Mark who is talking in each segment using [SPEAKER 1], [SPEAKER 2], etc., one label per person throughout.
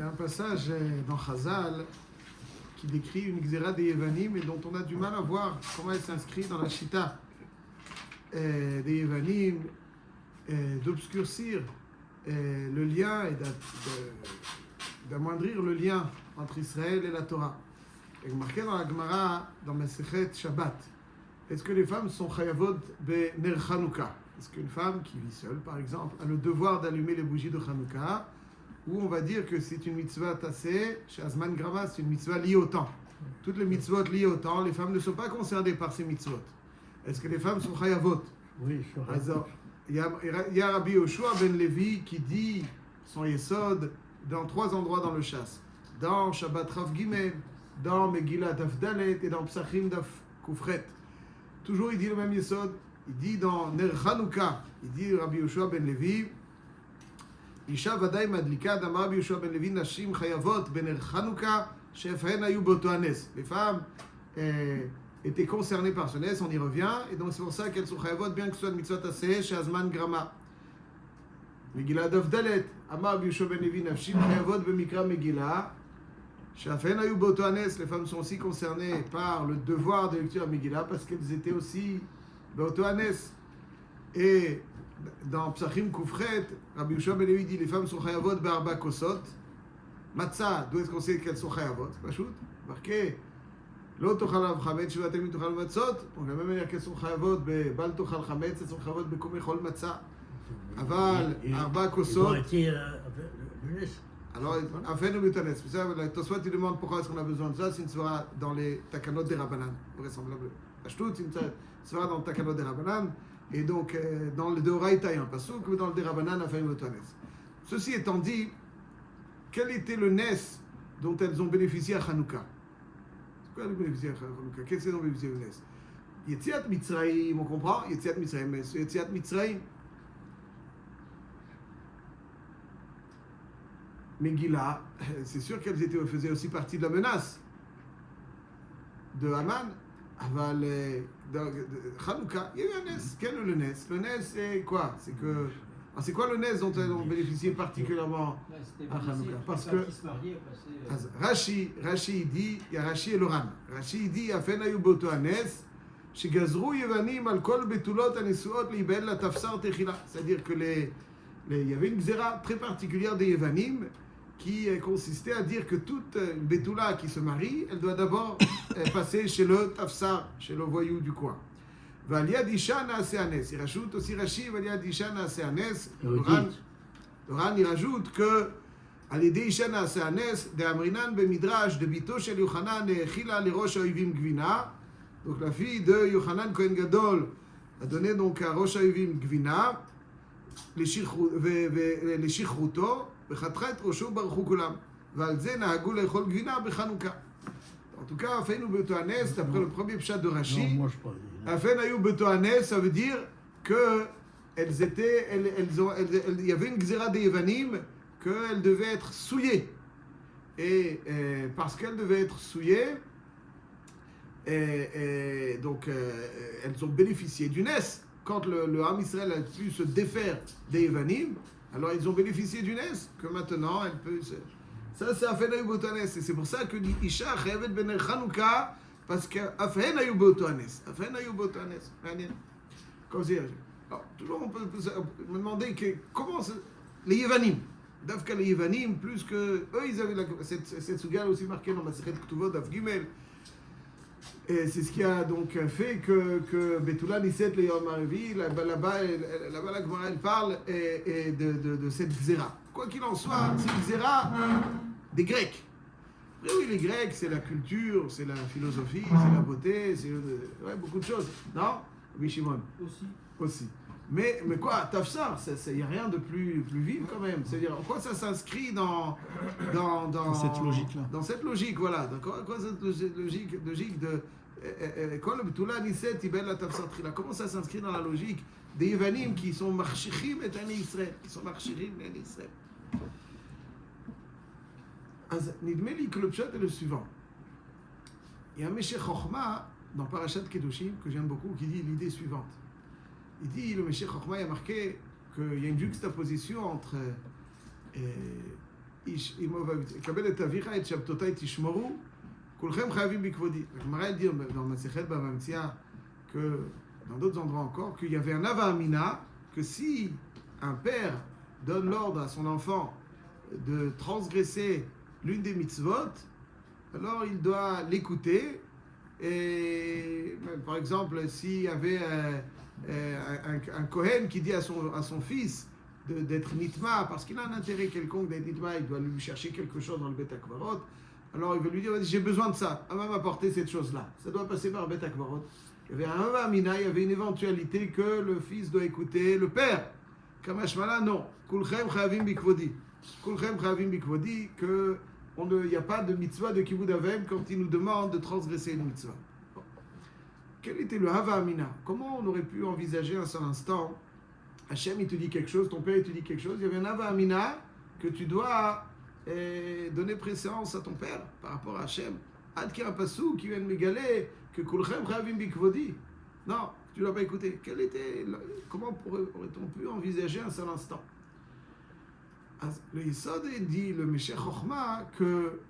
[SPEAKER 1] y a un passage dans Chazal qui décrit une xéra des Yevanim et dont on a du mal à voir comment elle s'inscrit dans la Shita des Yevanim, d'obscurcir le lien et d'amoindrir le lien entre Israël et la Torah. Et marqué dans la Gemara, dans Masechet Shabbat, est-ce que les femmes sont chayavot bener Chanukah? Est-ce qu'une femme qui vit seule, par exemple, a le devoir d'allumer les bougies de Chanukah? Ou on va dire que c'est une mitzvah tassée, chez Azman Grama, c'est une mitzvah liée au temps. Toutes les mitzvot liées au temps, les femmes ne sont pas concernées par ces mitzvot. Est-ce que les femmes sont chayavot?
[SPEAKER 2] Oui, je suis
[SPEAKER 1] Alors, il y a Rabbi Yoshua ben Levi qui dit son yesod dans 3 endroits dans le chasse. Dans Shabbat Rav Gimel, dans Megillah Daf Dalet et dans Psachim Daf Kufret. Toujours il dit le même yesod. Il dit dans Ner Chanukah, il dit Rabbi Yoshua ben Levi, Isha Vadaï Madlika, d'Amar Rabbi Yoshua ben Levi, Nashim Chayavot bener Chanukah, Shefhen Ayu Boto Hanes. Les femmes étaient concernées par ce nes, on y revient, et donc c'est pour ça qu'elles sont Chayavot, bien que ce soit une mitzvot aseh, chez Azman Grama. Megillah Daf Dalet, Amar Rabbi Yoshua ben Levi, Nashim Chayavot bemikra Megillah, Shefhen Ayu Boto Hanes. Les femmes sont aussi concernées par le devoir de lecture à Megillah, parce qu'elles étaient aussi Boto Hanes. Et dans Psachim Kufret, Rabbi Yoshua ben Levi dit les femmes sont chayavot be'arba kosot. Matzah, d'où est-ce qu'on sait qu'elles sont chayavot? Pachout, marqué Lo tochal av chametz shivatem tochal matzot. Donc de la même manière qu'elles sont chayavot be'bal tochal chametz, elles sont chayavot be'kom echol matzah. Aval arba kosot. Alors, afin de mutanes. C'est ça, Tosfot il demande pourquoi est-ce qu'on a besoin de ça. C'est une svara dans les takanot des Rabbanan, vraisemblable. Pachout, c'est une svara dans le takanot des Rabbanan. Et donc, dans le Deoraita, il y a un passouk, mais dans le Derabanan, afin de Ceci étant dit, quel était le nes dont elles ont bénéficié à Hanouka? C'est quoi le bénéficié à Hanouka? Qu'est-ce qu'elles ont bénéficié au nes? Yetziat Mitzrayim, on comprend? Yetziat Mitzrayim, mais ce Yetziat Mitzrayim, Megillah, c'est sûr qu'elles faisaient aussi partie de la menace de Haman. Aval, Hanouka, il y a eu un nes. Quel est le nes? Le nes, c'est quoi? C'est quoi le nes dont elles ont bénéficié particulièrement à Hanouka? Parce que Rashi dit, il y a Rashi et Loran. Rashi dit, Afen ayu boto hanes, shegazru yevanim al kol betulot hanesuot liibel la tafsar techila. C'est-à-dire que il y avait une xéra très particulière des yevanim qui consistait à dire que toute betula qui se marie, elle doit d'abord passer chez le tafsar, chez le voyou du coin. Valia disha naase hanes. Il rajoute aussi Rashi, Valia disha naase hanes. Loran, il rajoute que Alidei isha naase hanes de Amrinan bemidrash de bito shel Yochanan echila lerosh haoivim gvina. Donc la fille de Yochanan Kohen Gadol a donné donc à rosh haoivim gvina לשכרותו וחתכה את ראשו ברחו כולם ועל זה נהגו לאכול גבינה בחנוכה. En tout cas, Afenu Beto Hanes, d'après le premier pshat de Rashi, Afenu Beto Hanes, ça veut dire que elles étaient, il y avait une xéra des Yevanim qu'elles devaient être souillées. Et parce qu'elles devaient être souillées, donc elles ont bénéficié du nes. Quand le Ham Israël a pu se défaire des Yevanim, alors ils ont bénéficié du nes, que maintenant elle peut se... Ça c'est Afen Ayu Boto Hanes, et c'est pour ça que dit Isha Chayavet bener Chanukah, parce que Afen Ayu Boto Hanes, Afen Ayu Boto Hanes. Comme c'est... Alors, toujours on peut me demander comment les Yevanim, Dafka les Yevanim, plus que eux ils avaient cette sougale aussi marquée dans Masechet Ketuvot Daf Gimel. Et c'est ce qui a donc fait que Betula Niset le Yom Haravi, là-bas la Gemara elle parle de cette xéra. Quoi qu'il en soit, c'est une xéra des Grecs. Et oui, les Grecs, c'est la culture, c'est la philosophie, c'est la beauté, c'est beaucoup de choses. Non? Oui, Shimon. Aussi. Mais quoi, Tafsar, il n'y a rien de plus vif quand même. C'est-à-dire, en quoi ça s'inscrit dans
[SPEAKER 3] cette logique-là?
[SPEAKER 1] Dans cette logique, voilà. Quoi cette logique de... Comment ça s'inscrit dans la logique des Yevanim qui sont marchichim et Ani Israël, qui sont marchichim et Ani Israël? Nidme li que le pshat est le suivant. Il y a un Meshech Chochma dans Parashat Kedoshim que j'aime beaucoup qui dit l'idée suivante. Il dit, le Meshech Chochma, il a marqué qu'il y a une juxtaposition entre יקבל את אביך, את שבתותיי תשמרו, כולכם חייבים בכבודי. הגמרא dit dans Masechet Bava Metzia que dans d'autres endroits encore, qu'il y avait un Hava Amina, que si un père donne l'ordre à son enfant de transgresser l'une des mitzvot, alors il doit l'écouter. Et par exemple, s'il y avait un Kohen qui dit à son fils d'être nitma, parce qu'il a un intérêt quelconque d'être nitma, il doit lui chercher quelque chose dans le Bet HaKvarot, alors il va lui dire, j'ai besoin de ça, on va m'apporter cette chose-là. Ça doit passer par Bet HaKvarot. Il y avait un Hava Amina, il y avait une éventualité que le fils doit écouter le père. Kamashmala, non. Kulchem Chavim Bikvodi. Kulchem Chavim Bikvodi, qu'il n'y a pas de mitzvah de Kibud Avem quand il nous demande de transgresser une mitzvah. Bon. Quel était le Hava Amina? Comment on aurait pu envisager un seul instant, Hachem il te dit quelque chose, ton père il te dit quelque chose, il y avait un Hava Amina que tu dois donner préséance à ton père par rapport à Hachem. Ad ki un pasou qui vient de m'égaler que Kulchem Chavim Bikvodi. Non, tu ne l'as pas écouté. Comment aurait-on pu envisager un seul instant? Le Yisod dit, le Meshech Chochma, que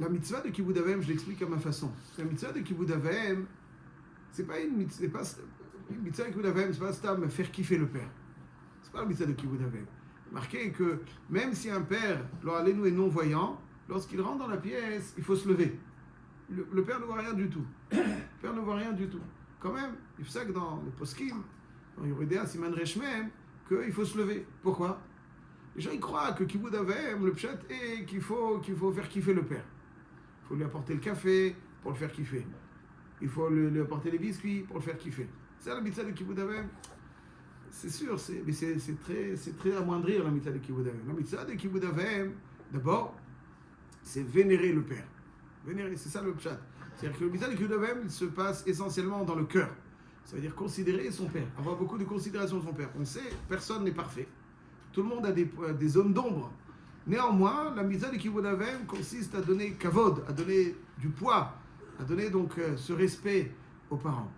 [SPEAKER 1] la mitzvah de Kibud Avem, je l'explique à ma façon. La mitzvah de Kibud Avem, c'est pas une mitzvah de Kibud Avem, c'est pas stam faire kiffer le père. C'est pas la mitzvah de Kibud Avem. Marquez que même si un père, l'Oalenu est non-voyant, lorsqu'il rentre dans la pièce, il faut se lever. Le père ne voit rien du tout. Le père ne voit rien du tout. Quand même, il faut ça que dans les poskim, dans Yoredea, Siman Reshmem, qu'il faut se lever. Pourquoi? Les gens ils croient que Kibud Avem, le pshat est qu'il faut faire kiffer le père. Il faut lui apporter le café pour le faire kiffer. Il faut lui apporter les biscuits pour le faire kiffer. C'est la mitzvah de Kibud Avem. C'est sûr, mais c'est très amoindrir la mitzvah de Kibud Avem. La mitzvah de Kibud Avem, d'abord, c'est vénérer le père. Vénérer, c'est ça le pshat. C'est-à-dire que le mitzvah de Kibud Avem, il se passe essentiellement dans le cœur. Ça veut dire considérer son père, avoir beaucoup de considération de son père. On sait, personne n'est parfait. Tout le monde a des zones d'ombre. Néanmoins, la mitzvah de Kibud Avem consiste à donner kavod, à donner du poids, à donner donc ce respect aux parents.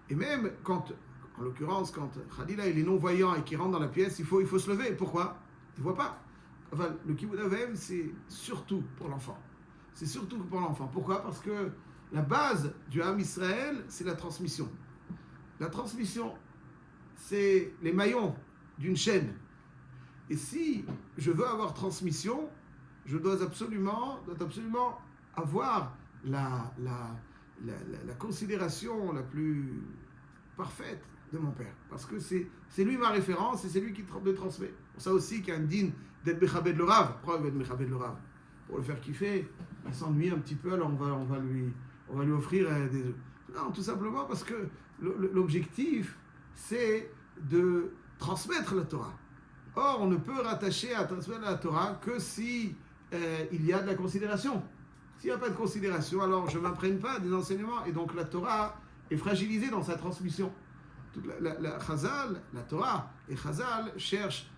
[SPEAKER 1] Et même quand, en l'occurrence, quand Khadila il est non-voyant et qu'il rentre dans la pièce, il faut se lever. Pourquoi? Il ne voit pas. Enfin, le Kibud Avem, c'est surtout pour l'enfant. C'est surtout pour l'enfant. Pourquoi? Parce que la base du Ham Israël, c'est la transmission. La transmission, c'est les maillons d'une chaîne. Et si je veux avoir transmission, je dois absolument avoir la considération la plus parfaite de mon père. Parce que c'est lui ma référence et c'est lui qui me transmet. Pour ça aussi qu'il y a un din d'être Mechabed le Rav. Pourquoi il va être Mechabed le Rav? Pour le faire kiffer, il s'ennuie un petit peu, alors on va lui offrir des... Non, tout simplement parce que l'objectif, c'est de transmettre la Torah. Or, on ne peut rattacher à transmettre la Torah que si il y a de la considération. S'il n'y a pas de considération, alors je ne m'imprègne pas des enseignements. Et donc la Torah est fragilisée dans sa transmission. La Chazal, la Torah et Chazal cherchent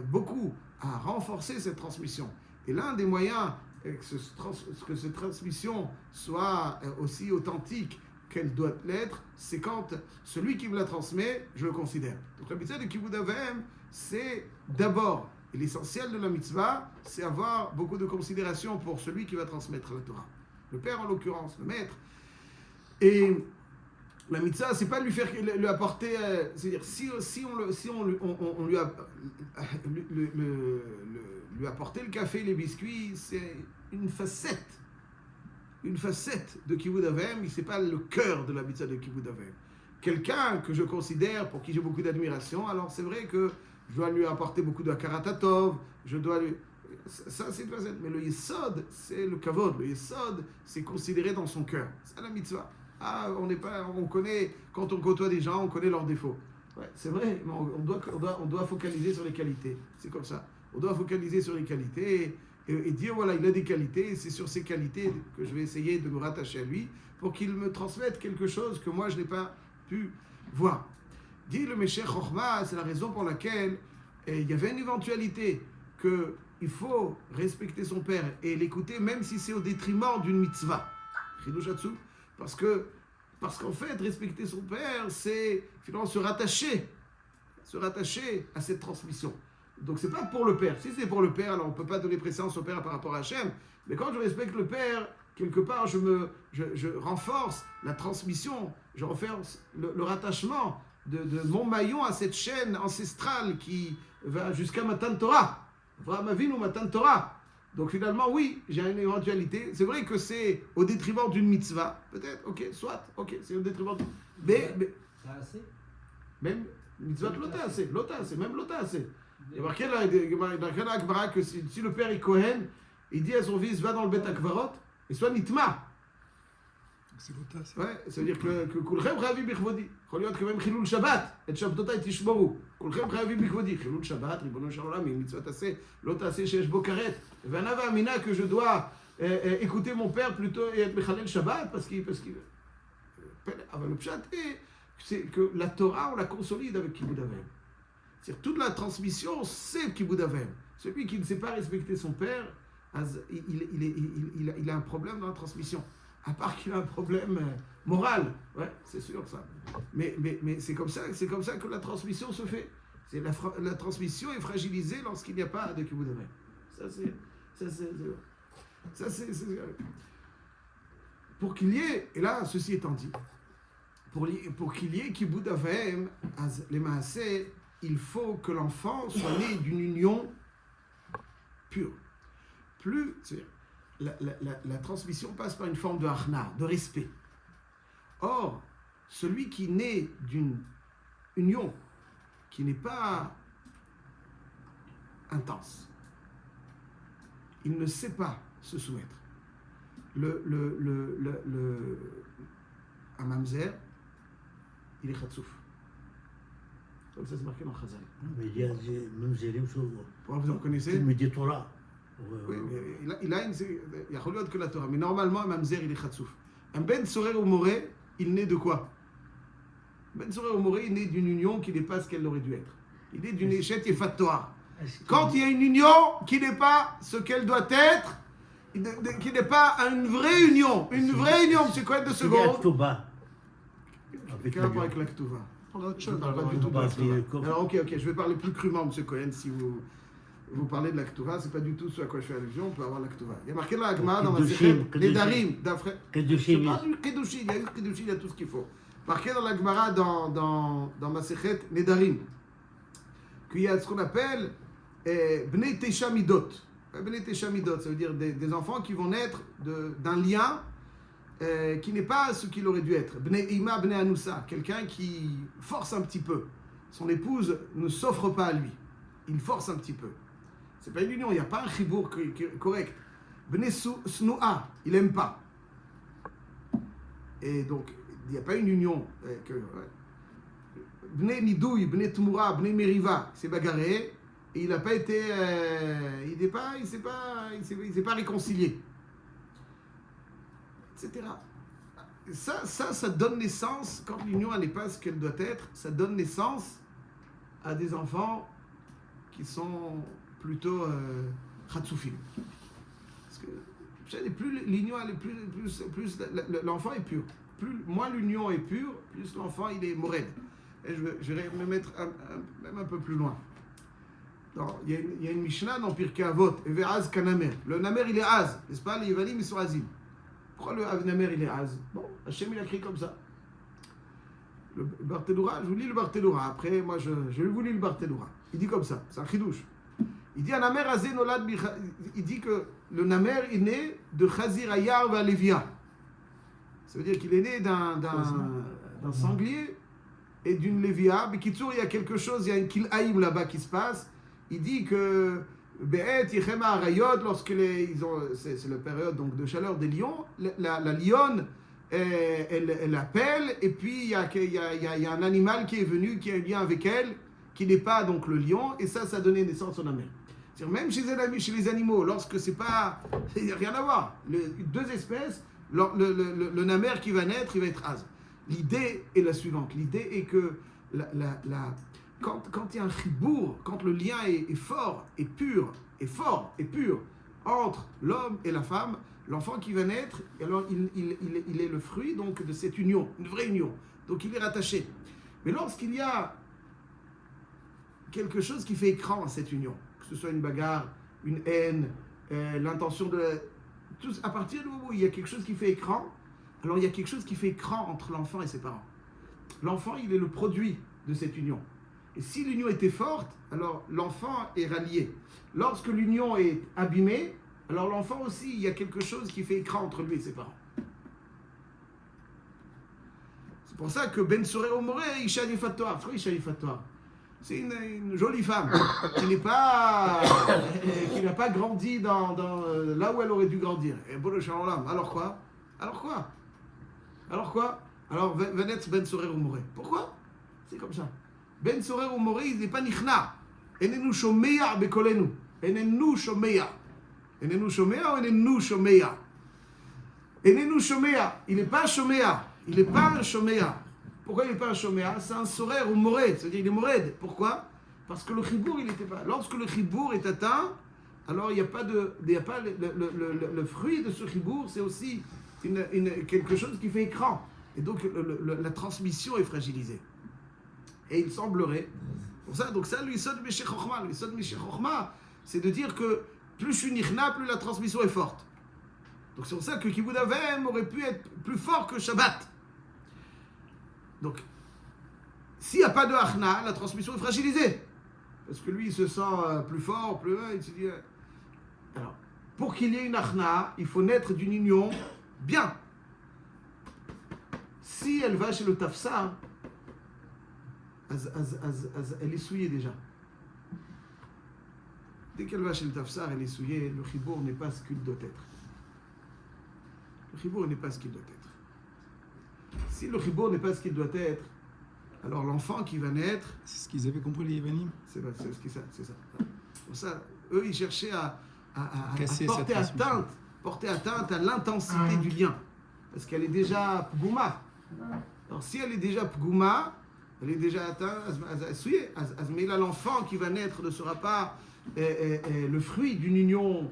[SPEAKER 1] beaucoup à renforcer cette transmission. Et l'un des moyens que cette transmission soit aussi authentique qu'elle doit l'être, c'est quand celui qui me la transmet, je le considère. Donc la mitzvah de Kibud Avem, c'est d'abord, et l'essentiel de la mitzvah, c'est avoir beaucoup de considération pour celui qui va transmettre la Torah. Le père en l'occurrence, le maître. Et la mitzvah, c'est pas lui apporter, c'est-à-dire si on lui apporter le café, les biscuits, c'est une facette de Kibud Avem, c'est pas le cœur de la mitzvah de Kibud Avem. Quelqu'un que je considère, pour qui j'ai beaucoup d'admiration, alors c'est vrai que je dois lui apporter beaucoup de hakarat, je dois lui... Ça, c'est une facette. Mais le yesod, c'est le kavod. Le yesod, c'est considéré dans son cœur. C'est la mitzvah. On connaît, quand on côtoie des gens, on connaît leurs défauts. Ouais, c'est vrai, mais on doit focaliser sur les qualités. C'est comme ça. On doit focaliser sur les qualités et dire, voilà, il a des qualités, et c'est sur ces qualités que je vais essayer de me rattacher à lui pour qu'il me transmette quelque chose que moi, je n'ai pas pu voir. Dit le Meshech Chochma, c'est la raison pour laquelle il y avait une éventualité qu'il faut respecter son père et l'écouter, même si c'est au détriment d'une mitzvah. Parce qu'en fait, respecter son père, c'est finalement se rattacher se rattacher à cette transmission. Donc c'est pas pour le père. Si c'est pour le père, alors on ne peut pas donner préséance au père par rapport à Hachem. Mais quand je respecte le père, quelque part, je renforce la transmission, je renforce le rattachement de mon maillon à cette chaîne ancestrale qui va jusqu'à Matan Torah. Avraham Avinu, Matan Torah. Donc finalement, oui, j'ai une éventualité. C'est vrai que c'est au détriment d'une mitzvah. Peut-être, ok, soit, ok, c'est au détriment. Mais même mitzvah l'ota assez, même l'ota assez. Il y a marqué là, dans la Gemara que si le père est Kohen, il dit à son fils, va dans le Bet Akvarot et sois nitma.
[SPEAKER 3] C'est l'ota, ça.
[SPEAKER 1] Ouais, ça veut dire que Kulchem Chayavi Bichvodi. יכול להיות que même חילול שבת, את שבתותיי תשמרו. כולכם חייבים בכבודי. חילול שבת, ריבונו של עולם, היא מצוות עשה, לא תעשה שיש בו כרת. והנה והאמינה que je dois écouter mon père plutôt et être מחלל שבת, parce qu'il... אבל le pshat c'est que la Torah, on la consolide avec Kibud Avem. C'est-à-dire toute la transmission, c'est Kibud Avem. Celui qui ne sait pas respecter son père, il a un problème dans la transmission. À part qu'il a un problème moral, ouais, c'est sûr ça. Mais c'est comme ça que la transmission se fait. La transmission est fragilisée lorsqu'il n'y a pas de Kibud Avem. Ça c'est pour qu'il y ait, et là ceci étant dit, pour qu'il y ait Kibud Avem, les Maaseh, il faut que l'enfant soit né d'une union pure. Plus, c'est-à-dire, la transmission passe par une forme de harna, de respect. Or, celui qui naît d'une union qui n'est pas intense, il ne sait pas se soumettre. Un mamzer, il est khatsouf. Comme ça, c'est marqué dans Chazal.
[SPEAKER 2] Mais il y a des mamzerim sur...
[SPEAKER 1] Vous en connaissez?
[SPEAKER 2] Il me dit Torah.
[SPEAKER 1] Oui, mais il a une... Il y a Choliot que la Torah. Mais normalement, un mamzer, il est khatsouf. Un ben sorer ou moré, il naît de quoi? Ben sorer ou moré, il naît d'une union qui n'est pas ce qu'elle aurait dû être. Il naît d'une échette et fat Torah. Quand il y a une union qui n'est pas ce qu'elle doit être, qui n'est pas une vraie union, M. Cohen de seconde. Quel rapport avec la Ktuva?
[SPEAKER 3] On a autre
[SPEAKER 1] Je
[SPEAKER 3] chose.
[SPEAKER 1] ne parle pas du tout de la Ktuva. Alors ok, je vais parler plus crûment, M. Cohen, si vous parlez de la Ktuva, c'est pas du tout ce à quoi je fais allusion, on peut avoir la Ktuva. Il y a marqué là, Agma, dans la Sechet, les Darim, d'après...
[SPEAKER 2] Kedushim.
[SPEAKER 1] Il y a eu Kedushim, il y a tout ce qu'il faut. Marqué dans la Gemara, dans ma Sechet, les Darim, qu'il y a ce qu'on appelle Bnei Tesha Midot. Bnei Tesha Midot, ça veut dire des enfants qui vont naître d'un lien qui n'est pas ce qu'il aurait dû être. Bnei Ima, Bnei Anoussa, quelqu'un qui force un petit peu. Son épouse ne s'offre pas à lui. Il force un petit peu. C'est pas une union, il n'y a pas un chibour correct. Bnei Snoua, il n'aime pas. Et donc, il n'y a pas une union. Bnei Nidouy, Bnei Tmoura, Bnei Meriva, c'est bagarré. Et il n'a pas été... il ne s'est pas réconcilié. Etc. Ça donne naissance, quand l'union n'est pas ce qu'elle doit être, ça donne naissance à des enfants qui sont plutôt khatsoufim. Parce que plus l'union elle est plus l'enfant est pur. Moins l'union est pure, plus l'enfant il est mored. Et je vais me mettre même un peu plus loin. Il y a une Mishnah dans Pirkei Avot, Eve'az kanamer. Le namer il est az, n'est-ce pas? Les Yevanim ils sont azim. Pourquoi le namer il est az? Bon, Hachem il a écrit comme ça. Le Barthénoura, je vous lis le Barthénoura. Après, moi je vous lis le Barthénoura. Il dit comme ça, c'est un chidouche. Il dit un namer azé nolad il dit que le namer est né de Chazir Ayar va Lévia. Ça veut dire qu'il est né d'un sanglier et d'une Lévia. Bekitsour, il y a quelque chose, il y a une kil'aïm là-bas qui se passe. Il dit que Be'et Yechema Arayot, lorsque c'est la période donc, de chaleur des lions, la lionne, elle appelle, et puis il y a un animal qui est venu, qui a un lien avec elle, qui n'est pas donc le lion, et ça donné naissance au namer. C'est-à-dire, même chez les animaux, lorsque c'est pas... Il n'y a rien à voir. Deux espèces, le namer qui va naître, il va être az. L'idée est la suivante. L'idée est que quand il y a un chibour, quand le lien est fort, et pur, entre l'homme et la femme, l'enfant qui va naître, alors il est le fruit donc de cette union, une vraie union. Donc il est rattaché. Mais lorsqu'il y a quelque chose qui fait écran à cette union. Que ce soit une bagarre, une haine, l'intention de... Tout, à partir du moment où il y a quelque chose qui fait écran, alors il y a quelque chose qui fait écran entre l'enfant et ses parents. L'enfant, il est le produit de cette union. Et si l'union était forte, alors l'enfant est rallié. Lorsque l'union est abîmée, alors l'enfant aussi, il y a quelque chose qui fait écran entre lui et ses parents. C'est pour ça que Ben Soré Omoré, Isha Yifatoire. C'est quoi Isha Yifatoire? C'est une jolie femme qui n'a pas grandi dans là où elle aurait dû grandir. Et bon, alors quoi? Alors Venetz Ben Soré Omoré. Pourquoi? C'est comme ça. Ben Soré Omoré, il n'est pas nichna. Enenu shomea bekolenu. Enenu shomea. Enenu shomea ou enenu shomea? Enenu shomea. Il n'est pas shomea. Il n'est pas un shomea. Pourquoi il n'est pas un shomea? C'est un sorer ou mored. C'est-à-dire il est mored. Pourquoi? Parce que le chibour, il n'était pas. Lorsque le chibour est atteint, alors il n'y a pas le fruit de ce chibour, c'est aussi quelque chose qui fait écran. Et donc la transmission est fragilisée. Et il semblerait, pour ça, donc ça, l'Isod Meshech Chochma. L'Isod Meshech Chochma, c'est de dire que plus je suis nichna, plus la transmission est forte. Donc c'est pour ça que Kibud Avem aurait pu être plus fort que Shabbat. Donc, s'il n'y a pas de Achna, la transmission est fragilisée. Parce que lui, il se sent plus fort, plus... il se dit... Alors, pour qu'il y ait une Achna, il faut naître d'une union bien. Si elle va chez le Tafsar, elle est souillée déjà. Dès qu'elle va chez le Tafsar, elle est souillée, le Chibour n'est pas ce qu'il doit être. Le Chibour n'est pas ce qu'il doit être. Si le Chibour n'est pas ce qu'il doit être, alors l'enfant qui va naître...
[SPEAKER 3] C'est ce qu'ils avaient compris, les Yévanim.
[SPEAKER 1] C'est ça. Pour ça, eux, ils cherchaient à porter atteinte à l'intensité du lien. Parce qu'elle est déjà Pgouma. Alors si elle est déjà Pgouma, elle est déjà atteinte, mais là, l'enfant qui va naître ne sera pas le fruit d'une union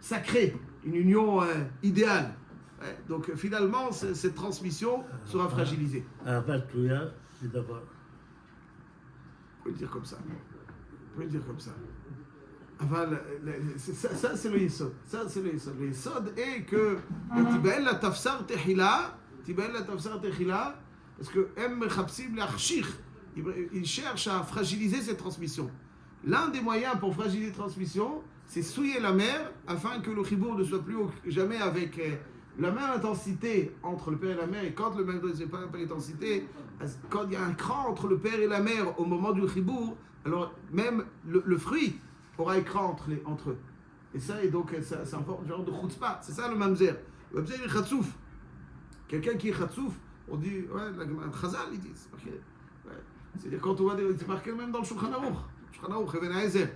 [SPEAKER 1] sacrée, une union idéale. Ouais, donc finalement, cette transmission sera fragilisée.
[SPEAKER 2] Avatouya, c'est d'abord.
[SPEAKER 1] On peut le dire comme ça. Ça, c'est le Yisod. Le Yisod est que Tibael la Tafsar Tehila, parce que il cherche à fragiliser cette transmission. L'un des moyens pour fragiliser cette transmission, c'est souiller la mère afin que le chibour ne soit plus jamais avec la même intensité entre le père et la mère. Et quand le même n'est pas la même intensité, quand il y a un cran entre le père et la mère au moment du chibour, alors même le fruit aura écran entre eux. Et ça, et donc, c'est un genre de chutzpah. C'est ça le mamzer. Le mamzer, il est chatsouf. Quelqu'un qui est chatsouf, on dit, ouais, un chazal, il dit. C'est-à-dire, quand on voit c'est marqué même dans le Shulchan Aruch, Even Haezer,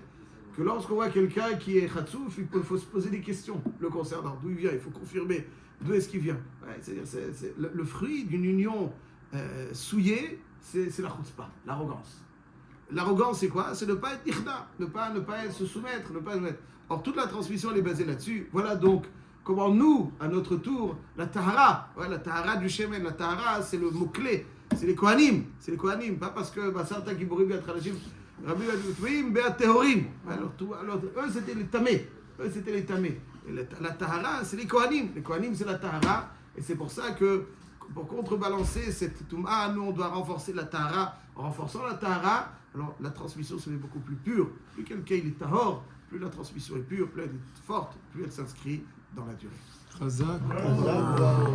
[SPEAKER 1] que lorsqu'on voit quelqu'un qui est chatsouf, il faut se poser des questions le concernant. D'où il vient, il faut confirmer d'où est-ce qu'il vient. Ouais, c'est le fruit d'une union souillée, c'est la chutzpah, l'arrogance. L'arrogance, c'est quoi? C'est ne pas être ichna, ne pas se soumettre, ne pas se mettre. Or, toute la transmission, elle est basée là-dessus. Voilà donc comment nous, à notre tour, la tahara du shemen, la tahara, c'est le mot-clé, c'est les kohanim, pas parce que Basarta Giborim Beat Chalashim, Rabbi Beat Beat Tehorim. Alors, eux, c'était les tamés. Et la tahara, c'est les kohanim. Les kohanim, c'est la tahara. Et c'est pour ça que, pour contrebalancer cette touma, nous, on doit renforcer la tahara. En renforçant la tahara, alors la transmission se fait beaucoup plus pure. Plus quelqu'un il est tahor, plus la transmission est pure, plus elle est forte, plus elle s'inscrit dans la durée.
[SPEAKER 3] Chazak.